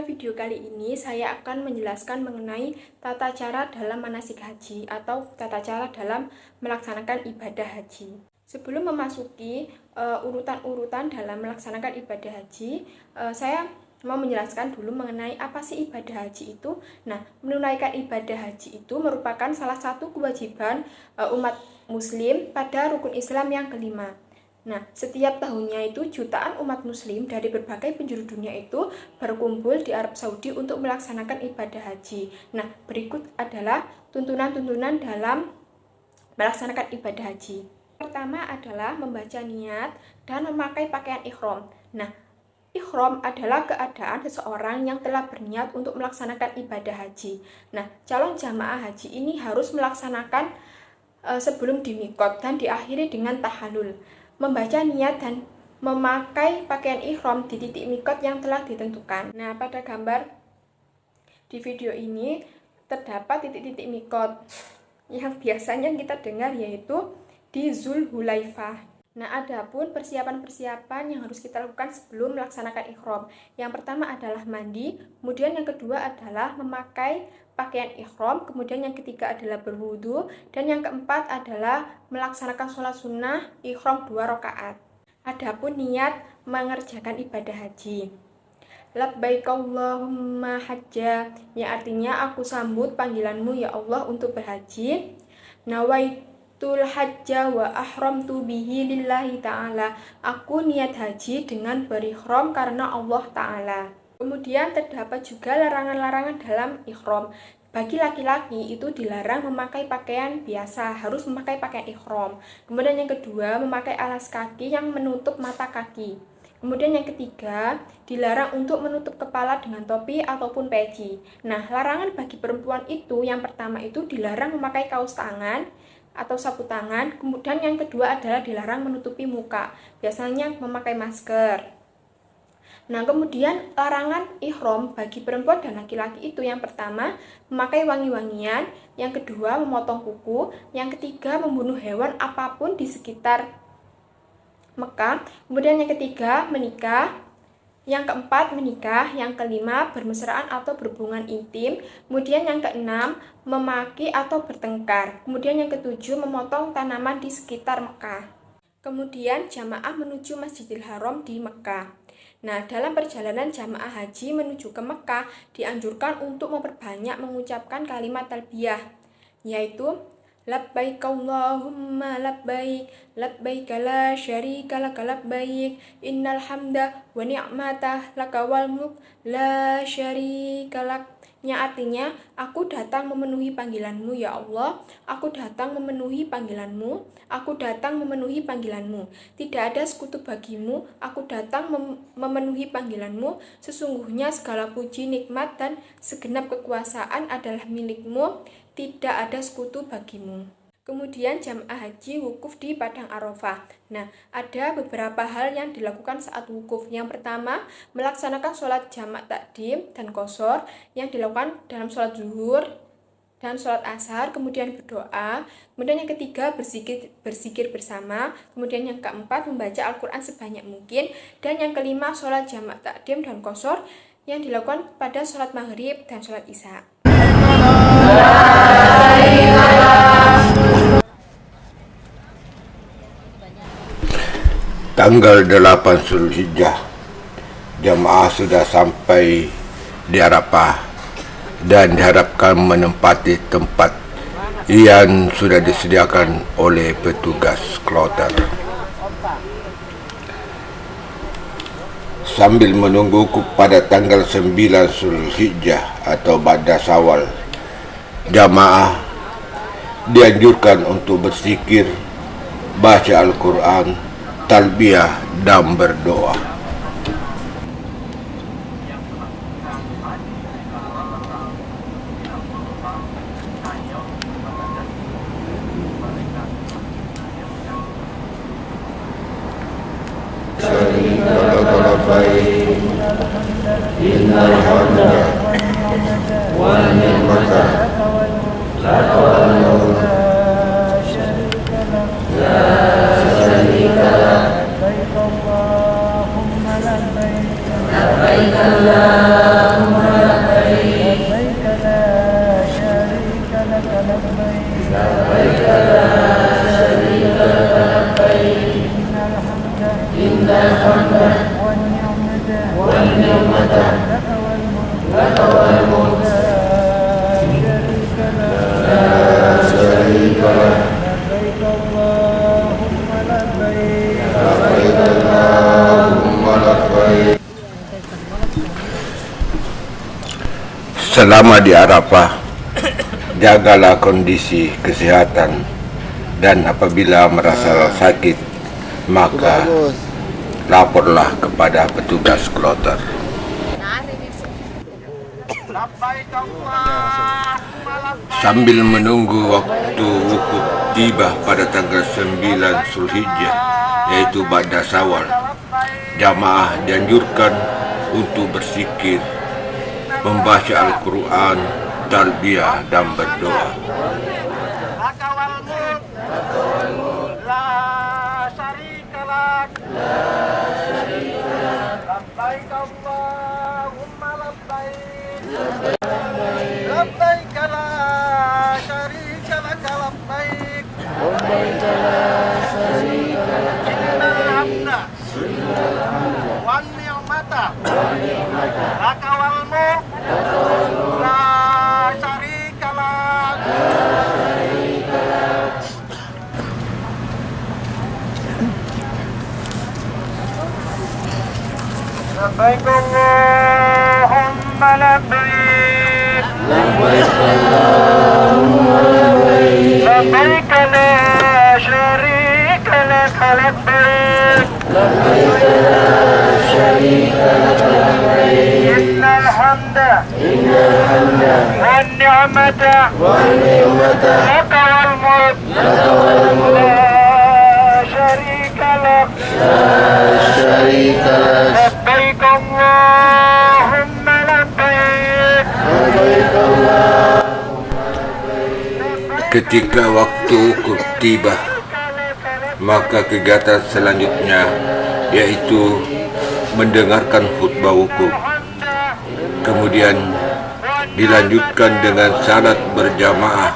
video kali ini saya akan menjelaskan mengenai tata cara dalam manasik haji atau tata cara dalam melaksanakan ibadah haji. Sebelum memasuki urutan-urutan dalam melaksanakan ibadah haji, saya mau menjelaskan dulu mengenai apa sih ibadah haji itu. Nah, menunaikan ibadah haji itu merupakan salah satu kewajiban umat muslim pada rukun Islam yang kelima. Nah, setiap tahunnya itu jutaan umat muslim dari berbagai penjuru dunia itu berkumpul di Arab Saudi untuk melaksanakan ibadah haji. Nah, berikut adalah tuntunan-tuntunan dalam melaksanakan ibadah haji. Pertama adalah membaca niat dan memakai pakaian ihram. Nah, ihram adalah keadaan seseorang yang telah berniat untuk melaksanakan ibadah haji. Nah, calon jamaah haji ini harus melaksanakan sebelum dimikot dan diakhiri dengan tahalul. Membaca niat dan memakai pakaian ihram di titik mikot yang telah ditentukan. Nah, pada gambar di video ini terdapat titik-titik mikot yang biasanya kita dengar, yaitu di Zulhulaifah. Nah, adapun persiapan-persiapan yang harus kita lakukan sebelum melaksanakan ihram. Yang pertama adalah mandi, kemudian yang kedua adalah memakai pakaian ihram, kemudian yang ketiga adalah berwudu, dan yang keempat adalah melaksanakan sholat sunnah ihram 2 rakaat. Adapun niat mengerjakan ibadah haji. Labbaik Allahumma hajja, yang artinya aku sambut panggilanmu ya Allah untuk berhaji. Nawaitul hajja wa ahramtu bihi lillahi ta'ala, aku niat haji dengan berihram karena Allah ta'ala. Kemudian terdapat juga larangan-larangan dalam ihram. Bagi laki-laki itu dilarang memakai pakaian biasa, harus memakai pakaian ihram. Kemudian yang kedua, memakai alas kaki yang menutup mata kaki. Kemudian yang ketiga, dilarang untuk menutup kepala dengan topi ataupun peci. Nah, larangan bagi perempuan itu yang pertama itu dilarang memakai kaos tangan atau sapu tangan. Kemudian yang kedua adalah dilarang menutupi muka, biasanya memakai masker. Nah, kemudian larangan ihram bagi perempuan dan laki-laki itu yang pertama memakai wangi-wangian, yang kedua memotong kuku, yang ketiga membunuh hewan apapun di sekitar Mekah, kemudian yang ketiga menikah, yang keempat menikah, yang kelima bermesraan atau berhubungan intim, kemudian yang keenam memaki atau bertengkar, kemudian yang ketujuh memotong tanaman di sekitar Mekah. Kemudian jamaah menuju Masjidil Haram di Mekah. Nah, dalam perjalanan jamaah haji menuju ke Mekah dianjurkan untuk memperbanyak mengucapkan kalimat talbiyah, yaitu labbaik Allahumma labbaik, labbaik la syarika laka labbaik, innal hamda wa ni'matah laka wal mulk la syarika lak. Yang artinya, aku datang memenuhi panggilanmu ya Allah, aku datang memenuhi panggilanmu, aku datang memenuhi panggilanmu, tidak ada sekutu bagimu, aku datang memenuhi panggilanmu, sesungguhnya segala puji, nikmat, dan segenap kekuasaan adalah milikmu, tidak ada sekutu bagimu. Kemudian jamaah haji wukuf di Padang Arafah. Nah, ada beberapa hal yang dilakukan saat wukuf. Yang pertama, melaksanakan sholat jamak takdim dan qashar yang dilakukan dalam sholat zuhur dan sholat asar, kemudian berdoa. Kemudian yang ketiga, berzikir bersama. Kemudian yang keempat, membaca Al-Quran sebanyak mungkin. Dan yang kelima, sholat jamak takdim dan qashar yang dilakukan pada sholat maghrib dan sholat isya. Tanggal 8 Zulhijjah, jamaah sudah sampai di Arafah dan diharapkan menempati tempat yang sudah disediakan oleh petugas kloter. Sambil menunggu pada tanggal 9 Zulhijjah atau Ba'da Syawal, jamaah dianjurkan untuk berzikir, baca Al-Quran, talbiyah, dan berdoa. Innal hamda wa ni'mata laka wal mulk la syarika lak. Labbaik Allahumma labbaik لبيك اللهم لبيك لبيك اللهم لبيك. Selama di Arafah, jagalah kondisi kesehatan dan apabila merasa sakit, maka laporlah kepada petugas kloter. Sambil menunggu waktu wukuf tiba pada tanggal 9 Zulhijjah, yaitu Ba'da Syawal, jamaah dianjurkan untuk berzikir, membaca Al-Quran, talbiyah dan berdoa. لبيك اللهم لبيك لبيك اللهم لبيك لبيك لا شريك لك لبيك لبيك لا شريك لك لبيك إن الحمد والنعمة لك والملك لا شريك لك لبيك اللهم لبيك لبيك Ketika waktu wukuf tiba, maka kegiatan selanjutnya yaitu mendengarkan khutbah wukuf. Kemudian dilanjutkan dengan salat berjamaah,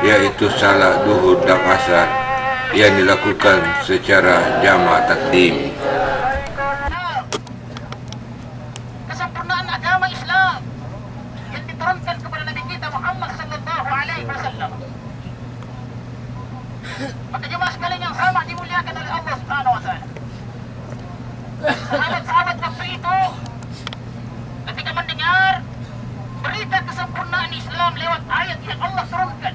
yaitu salat duhur dan asar yang dilakukan secara jama' takdim. Kesempurnaan agama Islam yang diturunkan kepada Nabi kita Muhammad sallallahu alaihi wasallam. Maka jemaah sekalian yang sama dimuliakan oleh Allah Subhanahu wa taala. Sahabat-sahabat waktu itu ketika mendengar berita kesempurnaan Islam lewat ayat yang Allah turunkan,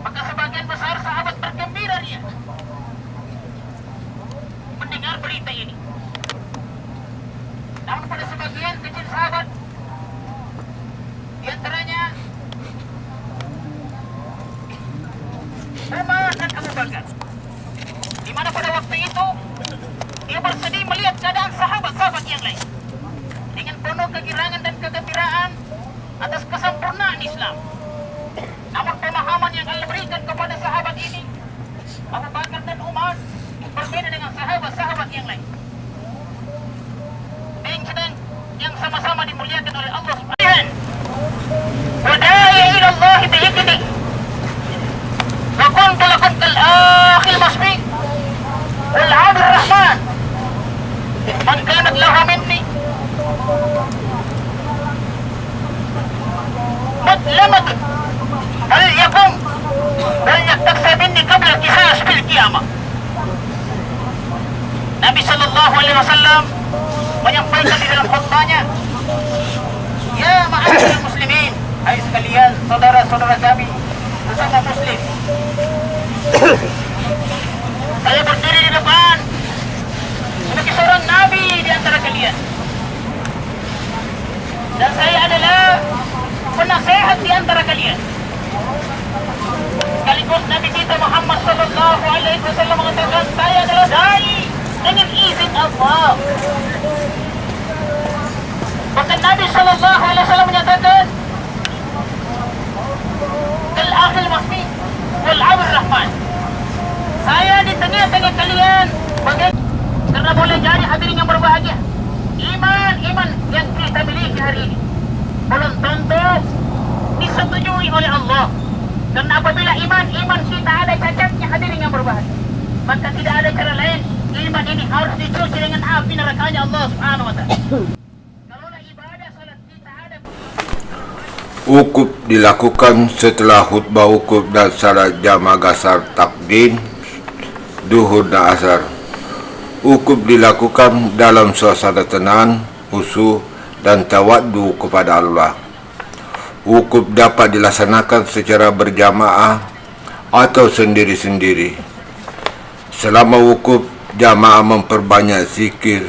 maka sebagian besar sahabat bergembira dia mendengar berita ini. Namun pada sebagian kecil sahabat, di antaranya Umar dan Abu Bakar, di mana pada waktu itu dia bersedih melihat keadaan sahabat-sahabat yang lain dengan penuh kegirangan dan kegembiraan atas kesempurnaan Islam. Namun pemahaman yang Allah berikan kepada sahabat ini, Abu Bakar dan Umar, berbeda dengan sahabat-sahabat yang lain yang sama-sama dimuliakan oleh Allah Subhanahu wa taala. Wa da'i ila Allah bi'idni wa kuntu lakum kal akhil masbi wal 'abdur rahman man kanat lahu minni matlamat hal yakum wal yaktaksab minni qabla al-qisas fil qiyamah. Nabi sallallahu alaihi wasallam menyampaikan di dalam khutbahnya, ya ma'asyiral muslimin, hai sekalian saudara-saudara kami sesama muslim, saya berdiri di depan sebagai seorang nabi di antara kalian, dan saya adalah penasehat di antara kalian. Sekaligus Nabi kita Muhammad sallallahu alaihi wasallam mengatakan, saya adalah dai dengan izin Allah. Bahkan Nabi sallallahu alaihi wasallam menyatakan, kal akhil masmi wal 'abdur rahman, saya di tengah-tengah kalian karena boleh jadi hadirin yang berbahagia, iman yang kita miliki hari ini belum tentu disetujui oleh Allah. Karena apabila iman kita ada cacatnya, hadirin yang berbahagia, maka tidak ada cara lain, iman ini harus dicuci dengan api nerakanya Allah Subhanahu wa taala. Wukuf dilakukan setelah khutbah wukuf dan salat jamaah gasar takdim duhur dan asar. Wukuf dilakukan dalam suasana tenang, khusyuk dan tawaddu kepada Allah. Wukuf dapat dilaksanakan secara berjamaah atau sendiri-sendiri. Selama wukuf, jamaah memperbanyak zikir,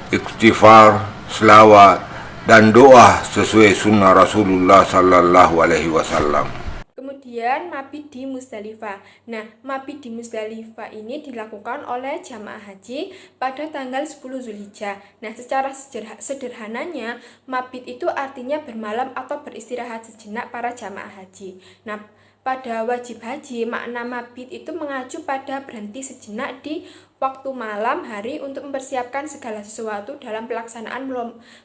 istighfar, selawat dan doa sesuai sunnah Rasulullah sallallahu alaihi wasallam. Kemudian mabit di Musdalifah. Nah, mabit di Musdalifah ini dilakukan oleh jamaah haji pada tanggal 10 Zulhijjah. Nah, secara sederhananya, mabit itu artinya bermalam atau beristirahat sejenak para jamaah haji. Nah, pada wajib haji, makna mabit itu mengacu pada berhenti sejenak di waktu malam hari untuk mempersiapkan segala sesuatu dalam pelaksanaan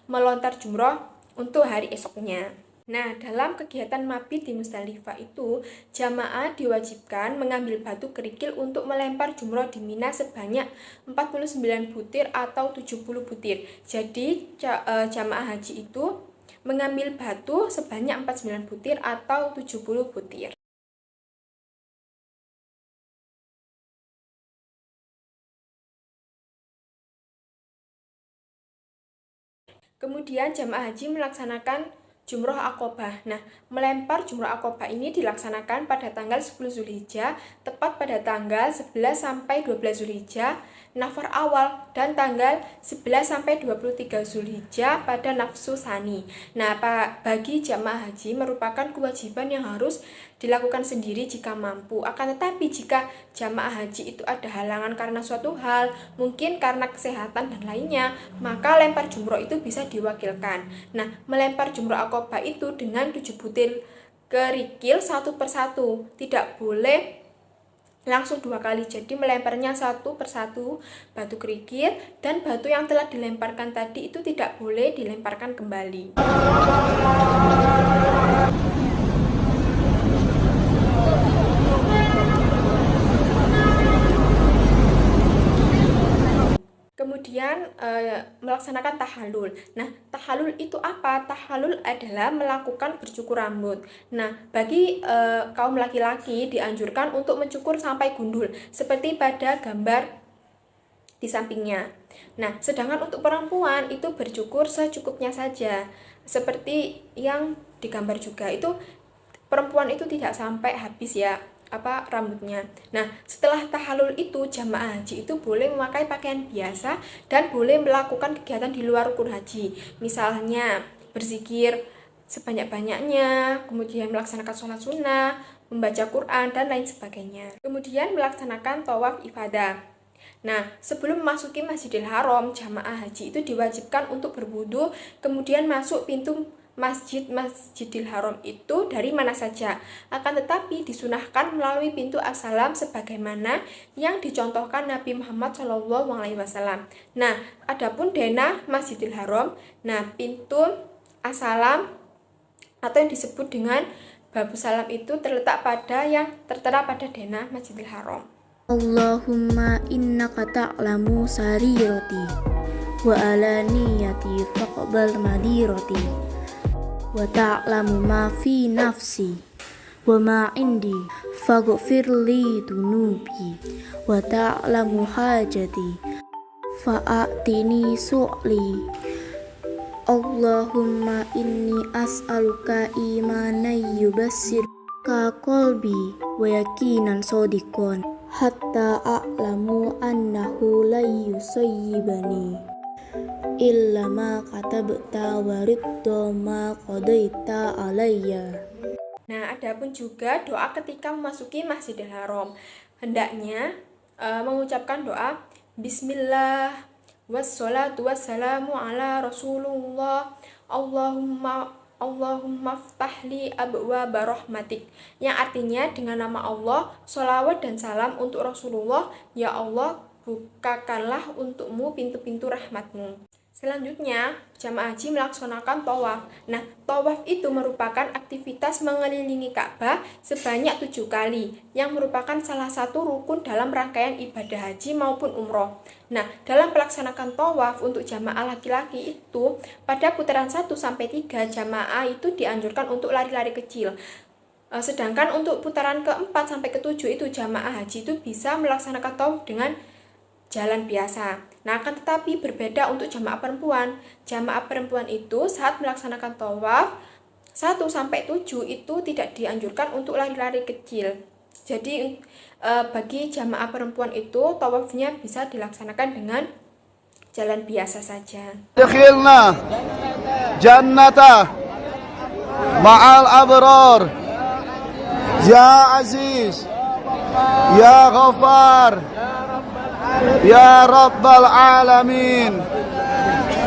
melontar jumroh untuk hari esoknya. Nah, dalam kegiatan mabit di Musdalifah itu, jamaah diwajibkan mengambil batu kerikil untuk melempar jumroh di Mina sebanyak 49 butir atau 70 butir. Jadi, jamaah haji itu mengambil batu sebanyak 49 butir atau 70 butir. Kemudian jamaah haji melaksanakan jumroh akobah. Nah, melempar jumroh akobah ini dilaksanakan pada tanggal 10 Zulhijjah, tepat pada tanggal 11 sampai 12 Zulhijjah, nafar awal, dan tanggal 11 sampai 23 Zulhijjah pada nafsu sani. Nah, bagi jamaah haji merupakan kewajiban yang harus dilakukan sendiri jika mampu. Akan tetapi jika jamaah haji itu ada halangan karena suatu hal, mungkin karena kesehatan dan lainnya, maka lempar jumroh itu bisa diwakilkan. Nah, melempar jumroh akobah itu dengan 7 butir kerikil satu persatu, tidak boleh langsung 2 kali. Jadi melemparnya satu persatu batu kerikil, dan batu yang telah dilemparkan tadi itu tidak boleh dilemparkan kembali. Kemudian melaksanakan tahallul. Nah, tahallul itu apa? Tahallul adalah melakukan bercukur rambut. Nah, bagi kaum laki-laki dianjurkan untuk mencukur sampai gundul, seperti pada gambar di sampingnya. Nah, sedangkan untuk perempuan itu bercukur secukupnya saja, seperti yang digambar juga. Itu perempuan itu tidak sampai habis ya rambutnya. Nah, setelah tahallul itu jamaah haji itu boleh memakai pakaian biasa dan boleh melakukan kegiatan di luar rukun haji. Misalnya berzikir sebanyak-banyaknya, kemudian melaksanakan sholat sunnah, membaca Quran, dan lain sebagainya. Kemudian melaksanakan tawaf ifadah. Nah, sebelum memasuki Masjidil Haram, jamaah haji itu diwajibkan untuk berwudu, kemudian masuk pintu Masjidil Haram itu dari mana saja. Akan tetapi disunahkan melalui pintu as-salam sebagaimana yang dicontohkan Nabi Muhammad SAW. Nah, adapun denah Masjidil Haram, nah pintu as-salam atau yang disebut dengan babu salam itu terletak pada yang tertera pada denah Masjidil Haram. Allahumma innaka ta'lamu sarirati wa alaniyati faqbal madirati wa ta'lamu ma fi nafsi wa ma indi faghfir li dunubi wa ta'lamu hajati fa'atini su'li. Allahumma inni as'aluka imanan yubassir ka qalbi wa yakinan sadiqan hatta a'lamu annahu la yusayyibani illa ma katabta wa ridda ma qadaita alayya. Nah, adapun juga doa ketika memasuki Masjidil Haram. Hendaknya mengucapkan doa Bismillah wassalatu wassalamu ala Rasulullah Allahumma ftahli abwaaba rahmatik, yang artinya dengan nama Allah, sholawat dan salam untuk Rasulullah, ya Allah bukakanlah untukmu pintu-pintu rahmatmu. Selanjutnya, jamaah haji melaksanakan tawaf. Nah, tawaf itu merupakan aktivitas mengelilingi Ka'bah sebanyak 7 kali, yang merupakan salah satu rukun dalam rangkaian ibadah haji maupun umroh. Nah, dalam melaksanakan tawaf untuk jamaah laki-laki itu, pada putaran 1-3 jamaah itu dianjurkan untuk lari-lari kecil. Sedangkan untuk putaran ke-4-7 itu jamaah haji itu bisa melaksanakan tawaf dengan jalan biasa. Nah, akan tetapi berbeda untuk jamaah perempuan. Jamaah perempuan itu saat melaksanakan tawaf 1-7 itu tidak dianjurkan untuk lari-lari kecil. Jadi bagi jamaah perempuan itu tawafnya bisa dilaksanakan dengan jalan biasa saja. Dakhilna jannata ma'al abrar ya aziz ya ghaffar ya rabbal alamin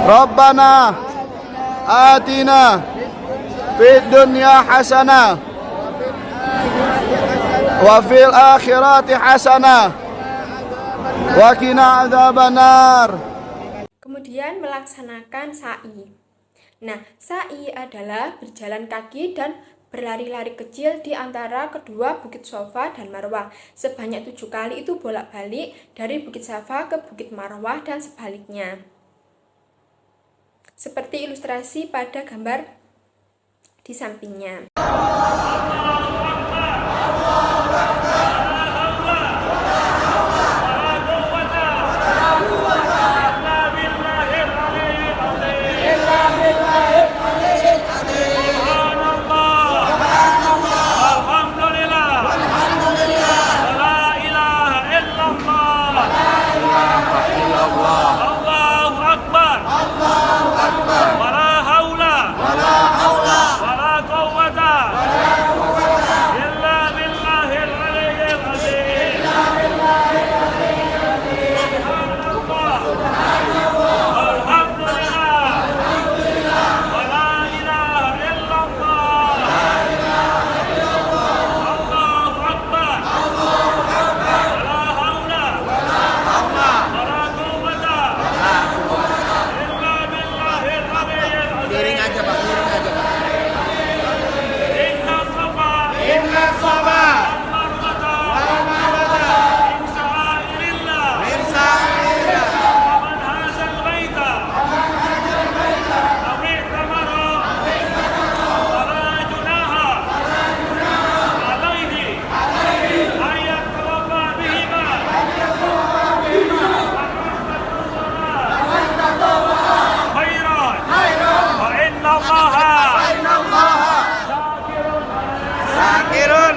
rabbana atina fid dunya hasanah wa fil akhirati hasanah wa qina adzabannar. Kemudian melaksanakan sa'i. Nah, sa'i adalah berjalan kaki dan berlari-lari kecil di antara kedua Bukit Safa dan Marwah. Sebanyak 7 kali itu bolak-balik dari Bukit Safa ke Bukit Marwah dan sebaliknya. Seperti ilustrasi pada gambar di sampingnya.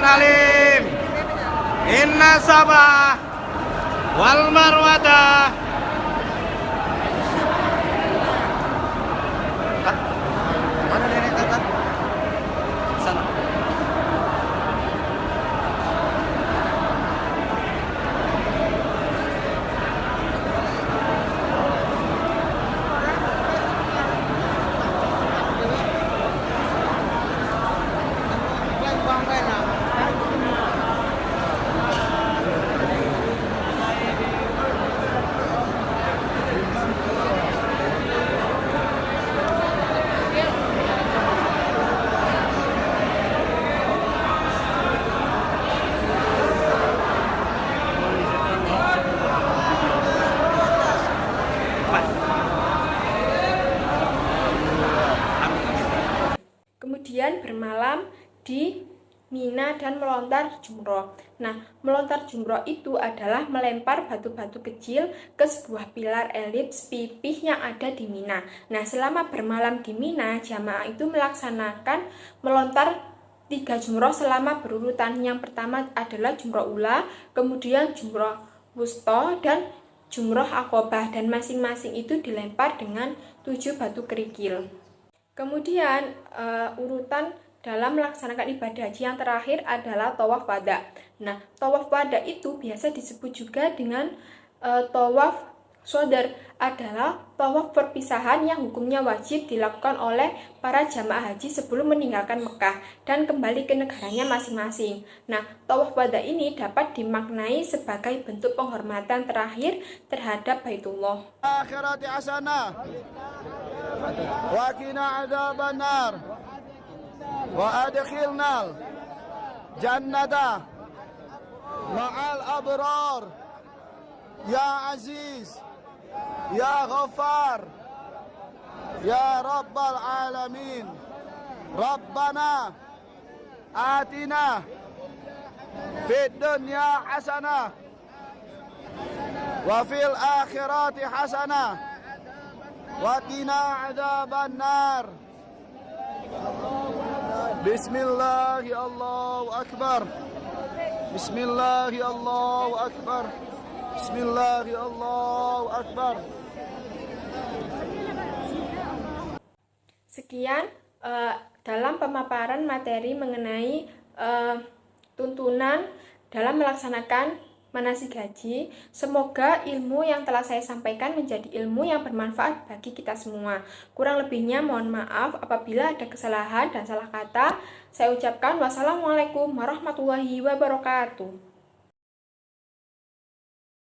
Alim inna Safa wal Marwata mana nenek kata sana. Kemudian bermalam di Mina dan melontar jumroh. Nah, melontar jumroh itu adalah melempar batu-batu kecil ke sebuah pilar elips pipih yang ada di Mina. Nah, selama bermalam di Mina, jamaah itu melaksanakan melontar 3 jumroh selama berurutan. Yang pertama adalah jumroh ula, kemudian jumroh wusta, dan jumroh akobah, dan masing-masing itu dilempar dengan 7 batu kerikil. Kemudian urutan dalam melaksanakan ibadah haji yang terakhir adalah tawaf wada. Nah, tawaf wada itu biasa disebut juga dengan tawaf Sodar adalah tawaf perpisahan yang hukumnya wajib dilakukan oleh para jamaah haji sebelum meninggalkan Mekah dan kembali ke negaranya masing-masing. Nah, tawaf wada ini dapat dimaknai sebagai bentuk penghormatan terakhir terhadap Baitullah. Akhirati hasanah wa qina adzabannar wa adkhilnal jannata ma'al abrar ya aziz ya ghaffar ya rabbal alamin rabbana atina fid dunya hasanah wa fil akhirati hasanah wa qina adzabannar. Bismillah, Allahu akbar. Bismillah, Allahu akbar. Bismillah, Allahu akbar. Sekian dalam pemaparan materi mengenai tuntunan dalam melaksanakan manasik haji. Semoga ilmu yang telah saya sampaikan menjadi ilmu yang bermanfaat bagi kita semua. Kurang lebihnya mohon maaf apabila ada kesalahan dan salah kata. Saya ucapkan wassalamualaikum warahmatullahi wabarakatuh.